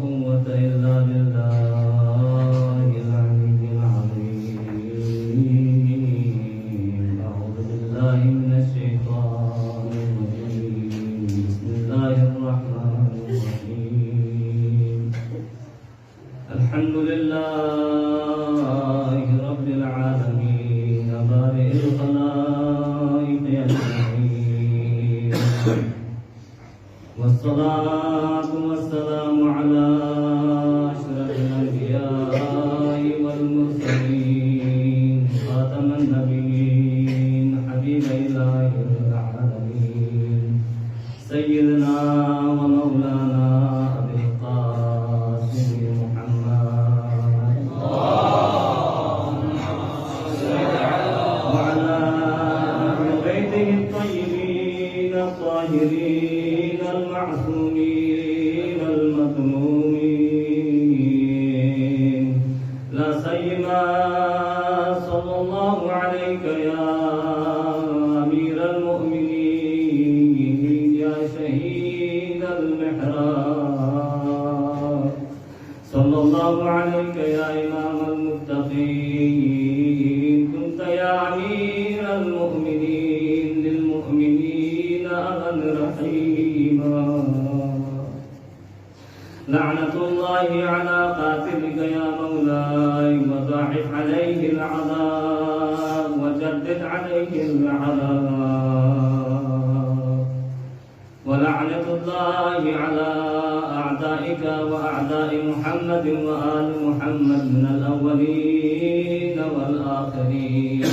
قوة إلا بالله العلي العظيم. أعوذ بالله من الشيطان الرجيم. بسم الله الرحمن الرحيم. الحمد لله رب العالمين بارئ الخلائق أجمعين، والصلاة والسلام على أشرف الأنبياء والمرسلين، خاتم النبيين، حبيب إله العالمين، سيدنا ومولانا أبي القاسم محمد وعلى أهل بيته الطيبين الطاهرين المعصومين المظلومين، لا سيما صلى الله عليك يا أمير المؤمنين، يا شهيد المحراب، صلى الله عليك يا إمام المتقين، كنت يا أمير المؤمنين للمؤمنين أبا رحيما. لعنة الله على قاتلك يا مولاي، وضاعف عليه العذاب وجدد عليه العذاب. ولعنة الله على أعدائك وأعداء محمد وآل محمد من الأولين والآخرين.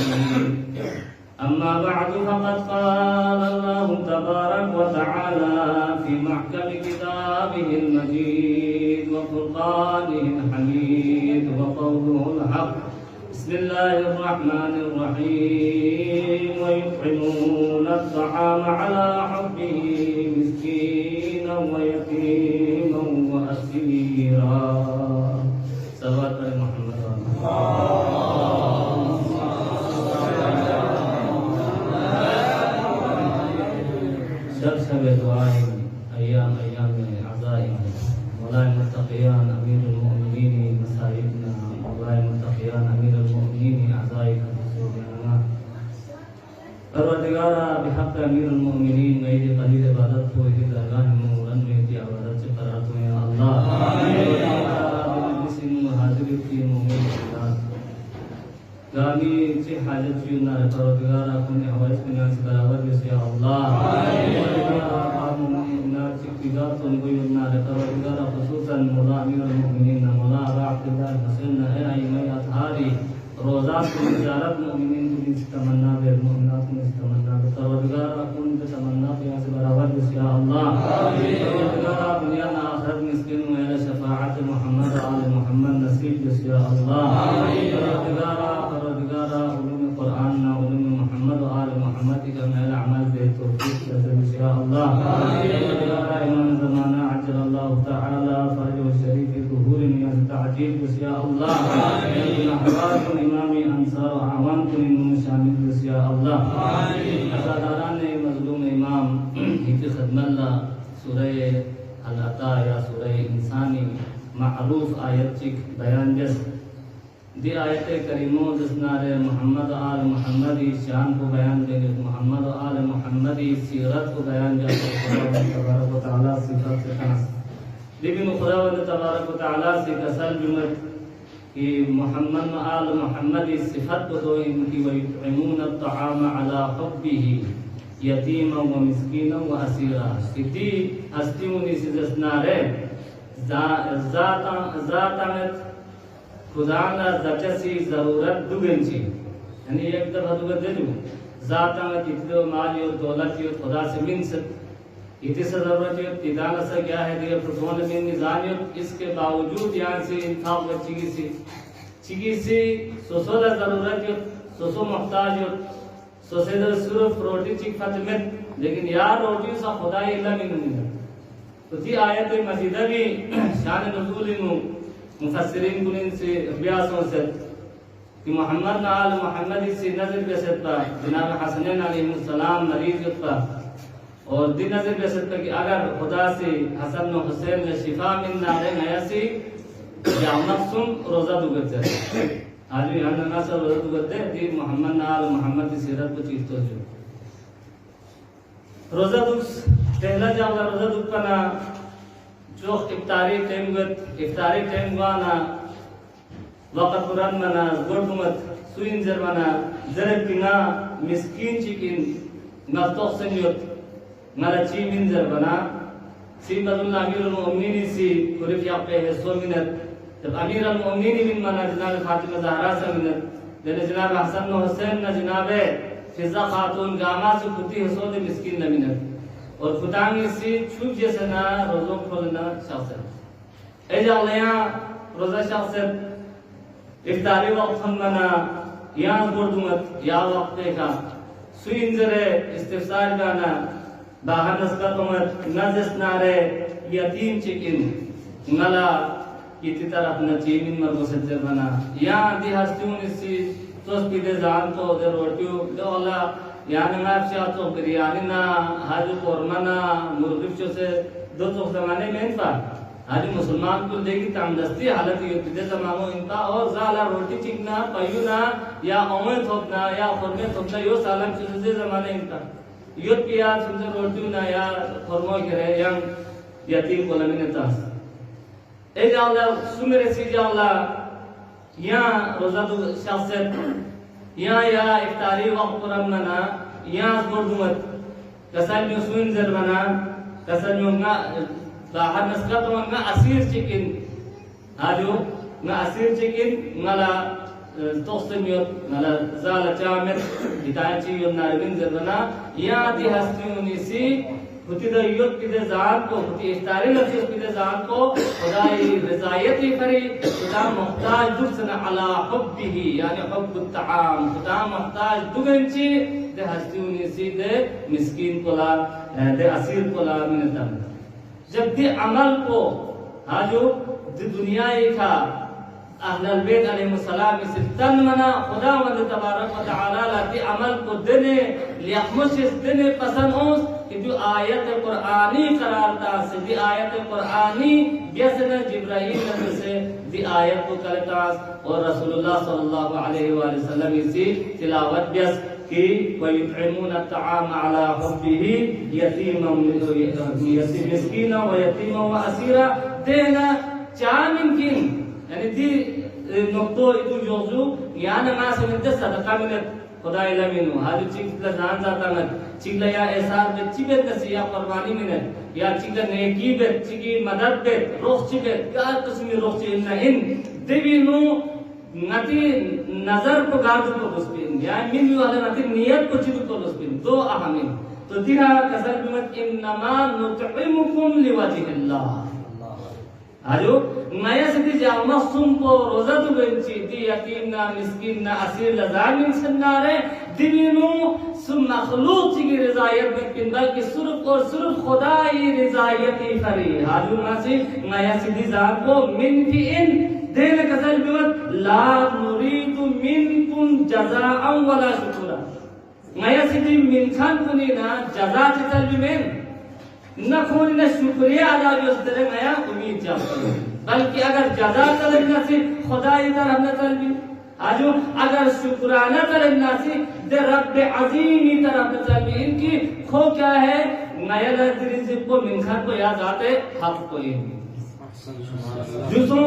أما بعد، فقد قال الله تبارك وتعالى في محكم كتابه المجيد وفرقانه الحميد وقوله الحق: بسم الله الرحمن الرحيم. ويطعمون الطعام على حبه مسكينا ويتيما وأسيرا. صلوات محمد. شب دعائیں ایام عزائم مولا متقیان امیر المؤمنین مسائبنا، مولا متقیان امیر المؤمنین اعزائک رسولنا. پروردگارا بحق امیر المؤمنین میری قلیل عبادت کو ہی درگاہ نورن میں کی عبادت سے قرار دو یا اللہ. بسم حاضر کی مومن گامی سے حاجت چیونا ہے پروردگارا کن حوائز کنیان سے برابر بس یا اللہ. خصوصا مولا امیر المؤمنین مولا ابا عبداللہ الحسین اے ائمہ اطہاری روزات کو زیارت مؤمنین کی تمنا بے المؤمنات میں تمنا بے پروردگار کن کے تمنا کے سے برابر بس یا اللہ. پروردگار دنیا و آخرت مسکین و اہل شفاعت محمد و آل محمد نصیب بس یا اللہ. پروردگار علوم قرآن نا علوم محمد و آل محمد کا میل عمل دے توفیق بس یا اللہ. امام زمانہ عجل اللہ تعالی فرجہ الشریف ظہور نیاز تعجیل بس یا اللہ. احباب کن امام انصار و اعوان کن انہوں شامل بس یا اللہ. ازاداران مظلوم امام کی خدمت اللہ سورہ العطا یا سورہ انسانی معروف آیت چک بیان جس دی آیت کریموں جسنار محمد آل محمدی شان کو بیان دے گے، محمد آل محمدی سیرت کو بیان جاتے تبارک و تعالیٰ صفت سے خاص. لیکن خدا تبارک و تعالیٰ سے کسل جمعت کہ محمد آل محمدی صفت کو تو ان کی وَيُطْعِمُونَ الطَّعَامَ عَلَى حُبِّهِ یتیما و مسکینا و اسیرا. کتی ہستیونی سے جسنار ذاتانت خدا نا زکسی ضرورت دوگنچی، یعنی ایک دفعہ دوگر دے دو ذاتا میں کتنے مالی اور دولت کی خدا سے من سک اتنی سے ضرورت ہے تیدانا سا کیا ہے دیگر فرسون میں نظامی. اس کے باوجود یہاں سے انتخاب و چگی سی سوسو دا ضرورت ہے، سوسو محتاج ہے، سوسے دا صرف روٹی چک فتمت، لیکن یار روٹی سا خدا اللہ میں نہیں. تو تی آیت مجیدہ بھی شان نزول مفسرین کنین سے بیاسوں سے کہ محمد نال محمدی سے نظر بیست پا جناب حسنین علیہ السلام مریض پا اور دن نظر بیسد کہ اگر خدا سے حسن و حسین نے شفا من نارے نیاسی یا نفسم روزہ دوگت جائے آجوی ہم ناسا روزہ دوگت دے دی محمد نال محمد سیرت کو چیز تو جو روزہ دوگس پہلا جاولا روزہ دوگ پنا چوخ افطاری ٹیم گوانا وقت قرآن منا گردمت سوین زر منا زر پنا مسکین چکن نفتوخ سنیوت مالا چی منزر بنا سی بدلنا امیر المؤمنین سی قرف یاقے ہے 100 منت جب امیر المؤمنین من منا جناب فاطمہ زہرا سے منت جناب جناب حسن و حسین نا جناب فضا خاتون گاما سے کتی حسود مسکین نمینت اور خدامی سی چھوٹ جیسے نا روزوں کھولنا شخص اے جا لیاں روزہ شخص افطاری وقت ہم منا یہاں گردمت یا وقت کا سوی انزر استفسار گانا باہر نسبت عمر نزس نارے یتیم چکن ملا کتی طرف نچیمین مرگو سجر بنا یہاں دی ہستیون اسی توس پیدے زان تو دے روٹیو دے اللہ یعنی ماف شاہ تو بریانی نا حاجو قرمانا مرغب چو سے دو تو زمانے میں انفا حاجو مسلمان کو دے گی تامدستی حالت یہ پیدے زمانوں انفا اور زالا روٹی چکنا پیونا یا اومت ہوتنا یا خرمت ہوتنا یو سالم چیز دے زمانے انفا یوت پیا سنجے روٹیو نا یا خرمو کرے یا یتیم کو لمن تاس اے جا اللہ سمرے سی جا اللہ یہاں روزہ دو شخصیت یا افطاری وقت قرآن منا یا گردمت کسان میں سوین زر منا کسان میں باہر نسکت ونگا اسیر چکن آجو نا اسیر چکن ملا توستمیوت ملا زال چامت ہدایت چیون ناروین زر منا یا دی ہستیونی سی خودی دا یوت پیدے ذات کو خودی افطاری لفظ پیدے ذات کو خدای رضایتی کری خدا محتاج درسن علا حبی یعنی حب الطعام خدا محتاج دگنچی دے ہستیونی سی دے مسکین کولا دے اسیر کولا منتا جب دی عمل کو آجو دی دنیای کا اہل البیت علیہ السلام سے تن منا خدا مند تبارک و تعالی لاتی عمل کو دنے لیخمشس دنے پسند ہوس کہ جو آیت قرآنی قرار تا سے دی آیت قرآنی بیسنا جبرائیل نبی سے دی آیت کو کرتاس اور رسول اللہ صلی اللہ علیہ وآلہ وسلم اسی تلاوت بیس کی وَيُطْعِمُونَ الطَّعَامَ عَلَى حُبِّهِ يَتِيمًا مِسْكِينًا وَيَتِيمًا وَأَسِيرًا دینا چامن کن یعنی دی نقطو ایدو جوزو یعنی ما سمنت صدقہ منت خدای لمنو حاجو چکل زان ذاتا مت چکل یا احسار بیت چی بیت نسی یا قربانی منت یا چکل نیکی بیت چکی مدد بیت روخ چی بیت یا قسمی روخ چی انہن دیوینو نتی نظر کو گاردو کو بسپین یعنی من یو حالا نتی نیت کو چیدو کو بسپین دو اہمین تو دیرا کسر بیمت انما نطعمکم لوجہ اللہ آجو نیا سدی جامع سن کو روزہ تو گنچی دی یتیم نا مسکین نا اسیر لزار من سنارے دیوینو سن مخلوق چی رضایت بکن بلکہ صرف اور صرف خدای رضایتی فری آجو ناسی نیا سدی ذات کو من فی ان دین کسل بیوت لا نرید منکم جزاء ولا شکرا نیا سدی من خان کنی نا جزا چیزل بیمین نہ خون نہ شکریہ ادا جو اس طرح نیا امید چاہتا بلکہ اگر جزا طلب نہ سی خدای طرف نہ طلبی آجو اگر شکرانہ طلب نہ سی دے رب عظیمی طرف نہ طلبی ان کی کھو کیا ہے نیا رزق کو منخت کو یاد آتے حق کو یہ جسوں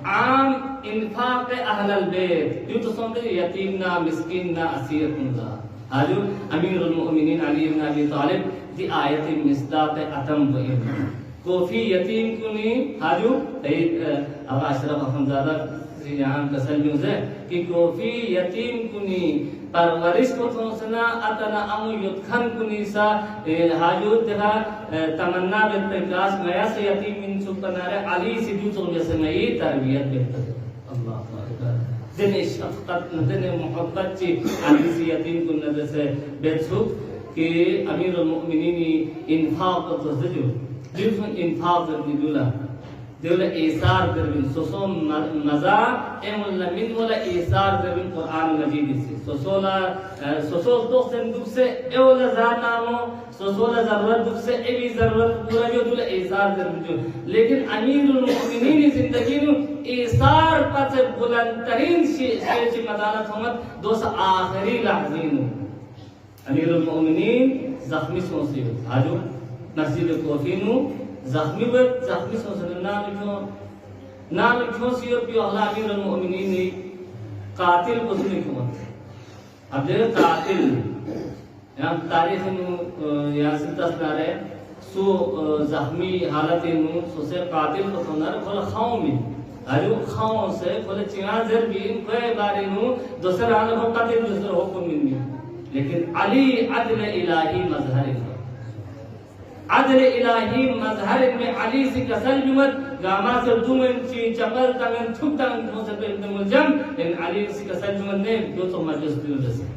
عام انفاق اہل البیت جو تو سنتے یتیم نہ مسکین نہ اسیر کنگا آجو امیر المؤمنین علی بن ابی طالب دی آیت مصداق اتم بہن کوفی یتیم کنی حاجو اب اشرف حمزادہ یہاں کسل نیوز ہے کہ کوفی یتیم کنی پرورش کو تھوسنا اتنا امو یدخن کنی سا حاجو تہا تمنا بالتکاس نیا سے یتیم من سپنارے علی سیدیو تو جیسے نئی تربیت بہتر اللہ اکبر دن شفقت دن محبت چی علی سی یتیم کن نظر سے بیتسوک کہ امیر المؤمنین انفاق تو زجو جلسون انفاق ابن دولا دول ایثار دربین سوسو مزا ایمون لمن ولا ایثار دربین قرآن مجید سے سوسو دوستن دو سے اولا زانامو سوسولا ضرورت دو سے ایوی ضرورت پورا جو دول ایثار دربین جو لیکن امیر المؤمنین زندگی نو ایثار پس بلندترین شیچ مدالت ہومت دو سا آخری لحظین امیر المؤمنین زخمی سونسی آجو مسجد کوفینو زخمی بود زخمی سوسن نام کیوں سی اور پیو اللہ امیر المؤمنین نے قاتل بزرگ کیوں اب دیکھو قاتل یہاں تاریخ یہاں سے تصدار ہے سو زخمی حالت نو سو سے قاتل کو سنر کھولا خاؤں میں آجو خاؤں سے کھولا چیان زر بھی کوئی باری نو دوسر آنے کو قاتل دوسر حکم میں لیکن علی عدل الہی مظہر ہے عدل الہی مظہر میں علی سے کسل جمت گاما سے دومن چی چپل تنگن تھوک تنگن تھو سے ابن ملجم لیکن علی سے کسل جمت نے جو تو مجلس دیو جسے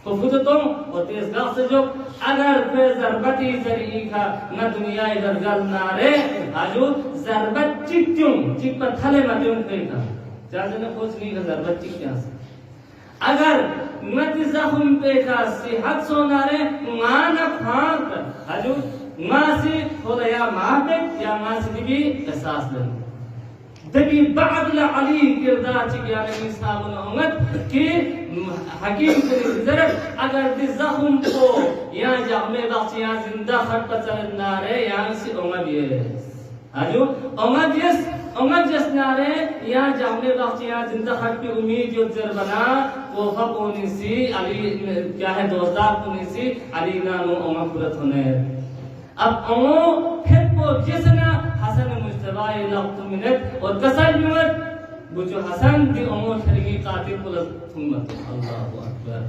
تو خودتوں اور تیز گاہ سے جو اگر پہ ضربتی ذریعی کا نہ دنیا درگل نارے آجو ضربت چکتیوں چک پر تھلے مدیوں کئی تھا چاہتے نے پوچھ نہیں کہ ضربت چک کیا سے اگر مت زخم پہ کا صحت سونارے مانا پھانک آجو ماں سے کھولا یا ماں پہ یا ماں سے بھی احساس لیں دبی بعد علی کردار چکیا نبی صاحب الامت کہ حکیم کے ذرت اگر دی زخم کو یا جامع وقت یا زندہ خط پر چلن نارے یا سے امت یس آجو امت جس نارے یا جامع وقت یا زندہ خط پہ امید جو ذر بنا کوفہ کونی سی علی کیا ہے دوزدار کونی سی علی نانو امت پورت ہونے اب امو پھر کو جسنا حسن مجتبائی لغت منت اور کسل جمت بچو حسن دی امو شرگی قاتل پلت تھمت اللہ اکبر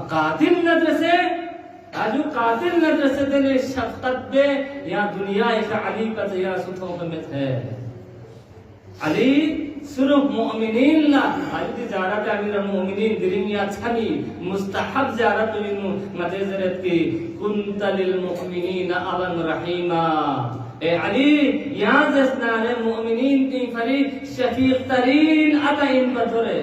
قاتل ندرسے آجو قاتل ندرسے دل شفقت بے یا دنیا ایک علی کا تیار ستھوں پمت ہے علی صرف مؤمنین لا علی زیارت امیر المؤمنین درنیا چھنی مستحب زیارت انو مدزرت کی کنت للمؤمنین ابا رحیما اے علی یہاں جسنا ہے مؤمنین کی فریق شفیق ترین عطا ان بطرے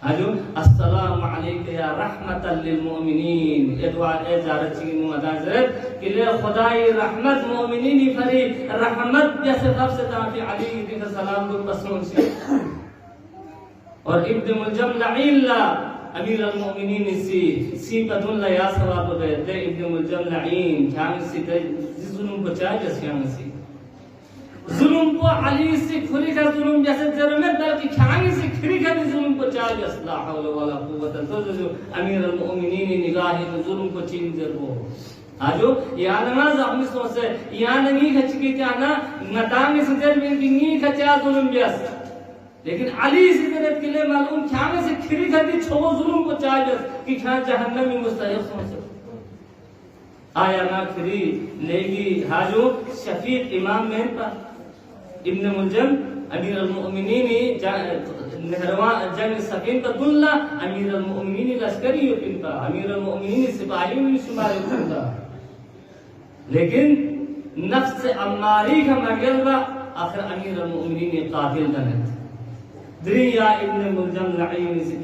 آجو السلام علیکہ یا رحمتا للمؤمنین ادعا اے زیارت چینو مدازرت کہ لے خدای رحمت مؤمنینی فریق رحمت جیسے خب سے تاکہ علی دیکھ سلام کو پسون سے اور ابن ملجم لعین اللہ امیر المؤمنین سی پتن لا یا ثواب دے دے ابن ملجم لعین کھانگ سی تے ظلم بچائے جس کھانگ سی ظلم کو علی سے کھری کا ظلم جیسے جرمت بلکہ کھانگ سی کھری کا ظلم کو چاہ جس لا حول ولا قوت تو جو امیر المؤمنین نگاہی ظلم کو چین ضربو آجو یا نماز اپنی سو سے یا نمی کھچ کی چاہنا نتامی سے جرمت کی نی کھچا ظلم بیس لیکن علی سے درد کے لئے معلوم کھانے سے کھری کھتی چھو ظلم کو چاہیے کہ کھانا جہنمی مستحق سن سکتا آیا نا کھری لیگی حاجو شفیق امام میں پر ابن ملجم امیر المؤمنین جنگ سفین پر دلہ امیر المؤمنین لشکری یقین پر امیر المؤمنین سپاہی میں شمار یقین پر لیکن نفس اماری کا مغلبہ آخر امیر المؤمنین قاتل دنت دریا ابن ملجم لعین سے